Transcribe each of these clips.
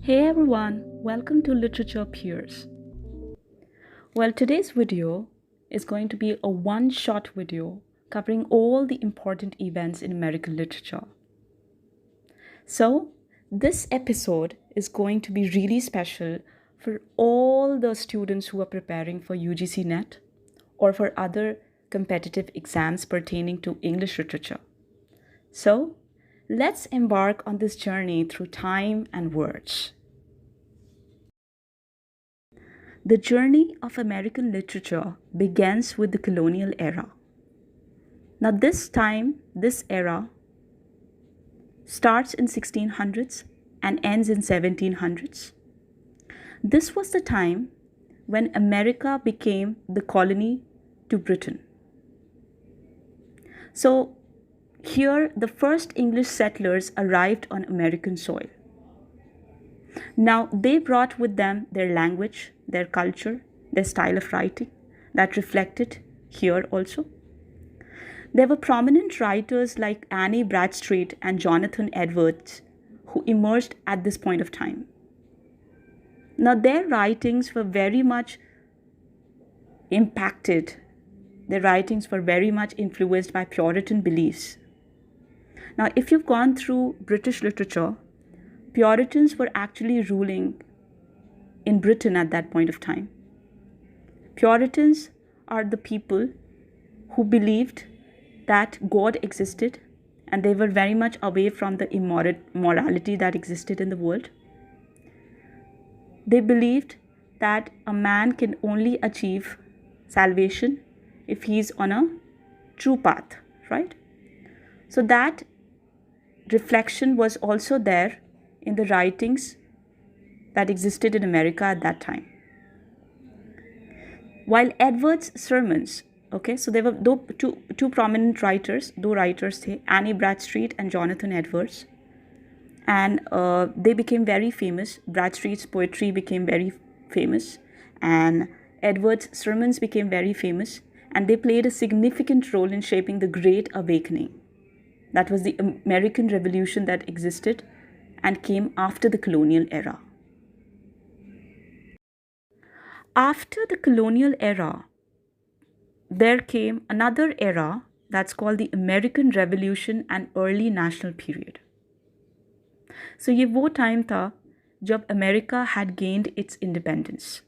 Hey everyone, welcome to Literature Peers. Well, today's video is going to be a one-shot video covering all the important events in American literature. So, this episode is going to be really special for all the students who are preparing for UGC NET or for other competitive exams pertaining to English literature. So, let's embark on this journey through time and words. The journey of American literature begins with the colonial era. Now this era starts in 1600s and ends in 1700s. This was the time when America became the colony to Britain. So here the first English settlers arrived on American soil. Now, they brought with them their language, their culture, their style of writing that reflected here also. There were prominent writers like Annie Bradstreet and Jonathan Edwards who emerged at this point of time. Now, their writings were very much impacted, their writings were very much influenced by Puritan beliefs. Now, if you've gone through British literature, Puritans were actually ruling in Britain at that point of time. Puritans are the people who believed that God existed and they were very much away from the immorality that existed in the world. They believed that a man can only achieve salvation if he's on a true path, right? So that reflection was also there in the writings that existed in America at that time. While Edwards' sermons, so there were two prominent writers, Annie Bradstreet and Jonathan Edwards, and they became very famous. Bradstreet's poetry became very famous, and Edwards' sermons became very famous, and they played a significant role in shaping the Great Awakening. That was the American Revolution that existed and came after the colonial era. After the colonial era, there came another era that's called the American Revolution and early national period. So ये वो time था जब America had gained its independence.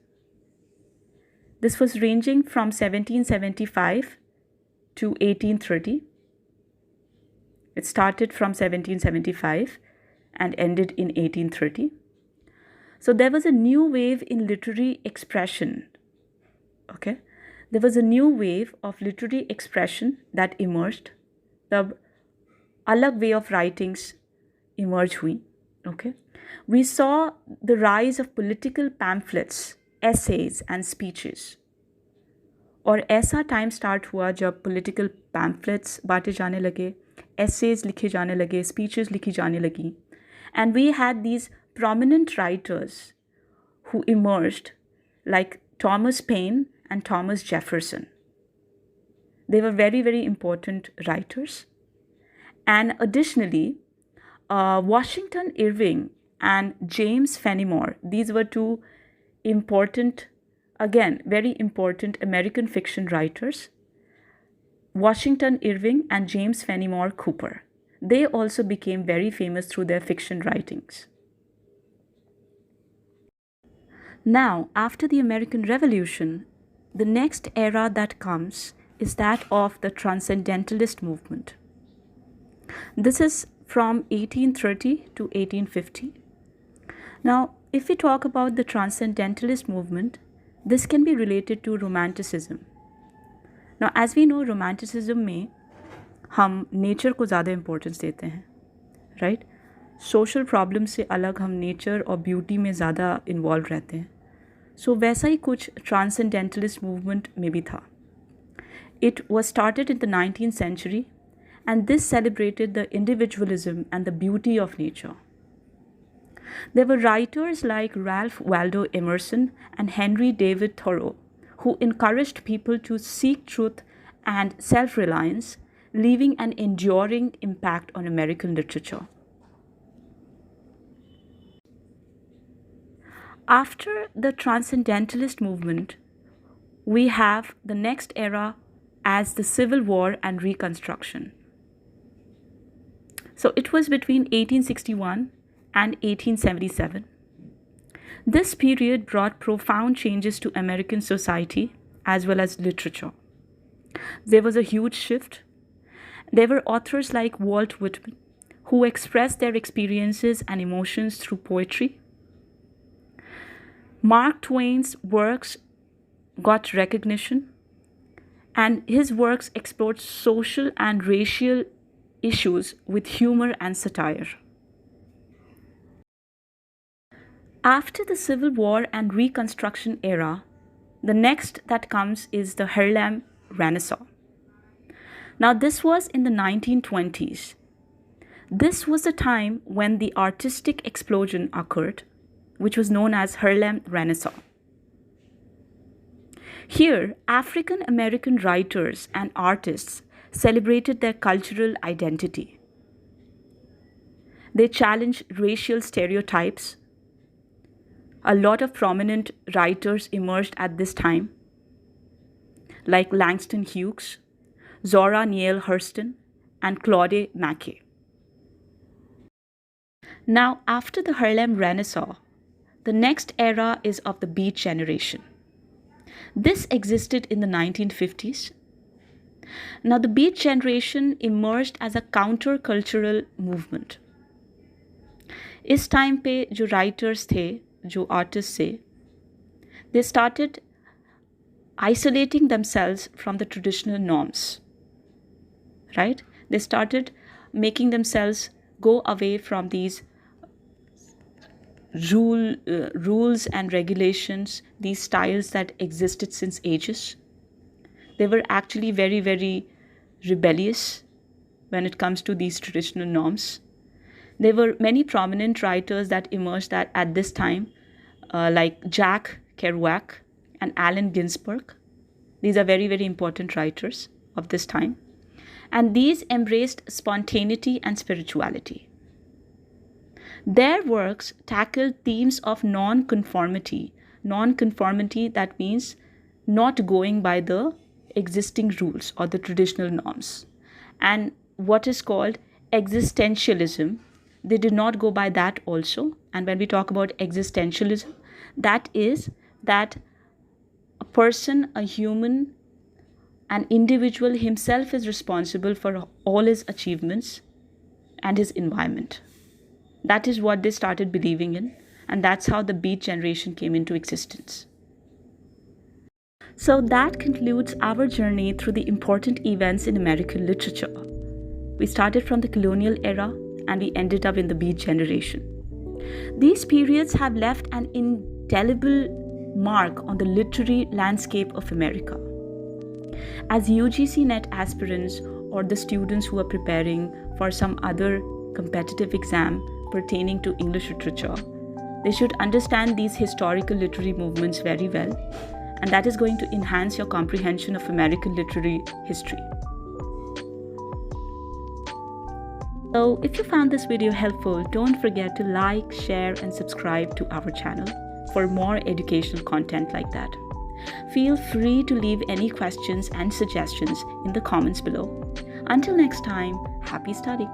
This was ranging from 1775 to 1830. It started from 1775 and ended in 1830. So there was a new wave in literary expression. There was a new wave of literary expression that emerged. The alag way of writings emerged hui. We saw the rise of political pamphlets, essays and speeches. और ऐसा time start हुआ जब political pamphlets बांटे जाने लगे, essays लिखे जाने लगे, speeches लिखी जाने लगी. And we had these prominent writers who emerged like Thomas Paine and Thomas Jefferson. They were very, very important writers. And additionally, Washington Irving and James Fenimore, these were two important, again, very important American fiction writers. Washington Irving and James Fenimore Cooper. They also became very famous through their fiction writings. Now, after the American Revolution, the next era that comes is that of the Transcendentalist movement. This is from 1830 to 1850. Now, if we talk about the Transcendentalist movement, this can be related to Romanticism. Now, as we know, Romanticism में हम nature को ज़्यादा importance देते हैं, right? Social problem से अलग हम nature और ब्यूटी में ज़्यादा इन्वॉल्व रहते हैं. सो वैसा ही कुछ ट्रांसेंडेंटलिस्ट मूवमेंट में भी था. It was started in the 19th century and this celebrated the individualism and the beauty of nature. There were writers like Ralph Waldo Emerson and Henry David Thoreau who encouraged people to seek truth and self-reliance, leaving an enduring impact on American literature. After the Transcendentalist movement, we have the next era as the Civil War and Reconstruction. So it was between 1861 and 1877. This period brought profound changes to American society as well as literature. There was a huge shift. There were authors like Walt Whitman who expressed their experiences and emotions through poetry. Mark Twain's works got recognition, and his works explored social and racial issues with humor and satire. After the Civil War and Reconstruction era, the next that comes is the Harlem Renaissance. Now, this was in the 1920s. This was the time when the artistic explosion occurred, which was known as Harlem Renaissance. Here, African American writers and artists celebrated their cultural identity. They challenged racial stereotypes. A lot of prominent writers emerged at this time, like Langston Hughes, Zora Neale Hurston, and Claude McKay. Now, after the Harlem Renaissance, the next era is of the Beat Generation. This existed in the 1950s. Now, the Beat Generation emerged as a countercultural movement. इस time पे जो writers थे, जो artists थे, they started isolating themselves from the traditional norms, right? They started making themselves go away from these rules and regulations, these styles that existed since ages. They were actually very, very rebellious when it comes to these traditional norms. There were many prominent writers that emerged at this time, like Jack Kerouac and Allen Ginsberg. These are very, very important writers of this time. And these embraced spontaneity and spirituality. Their works tackled themes of non-conformity. Non-conformity, that means not going by the existing rules or the traditional norms. And what is called existentialism, they did not go by that also. And when we talk about existentialism, that is that a person, a human, an individual himself is responsible for all his achievements and his environment. That is what they started believing in, and that's how the Beat Generation came into existence. So that concludes our journey through the important events in American literature. We started from the colonial era and we ended up in the Beat Generation. These periods have left an indelible mark on the literary landscape of America. As UGC NET aspirants or the students who are preparing for some other competitive exam pertaining to English literature, they should understand these historical literary movements very well, and that is going to enhance your comprehension of American literary history. So if you found this video helpful, don't forget to like, share, and subscribe to our channel for more educational content like that. Feel free to leave any questions and suggestions in the comments below. Until next time, happy studying.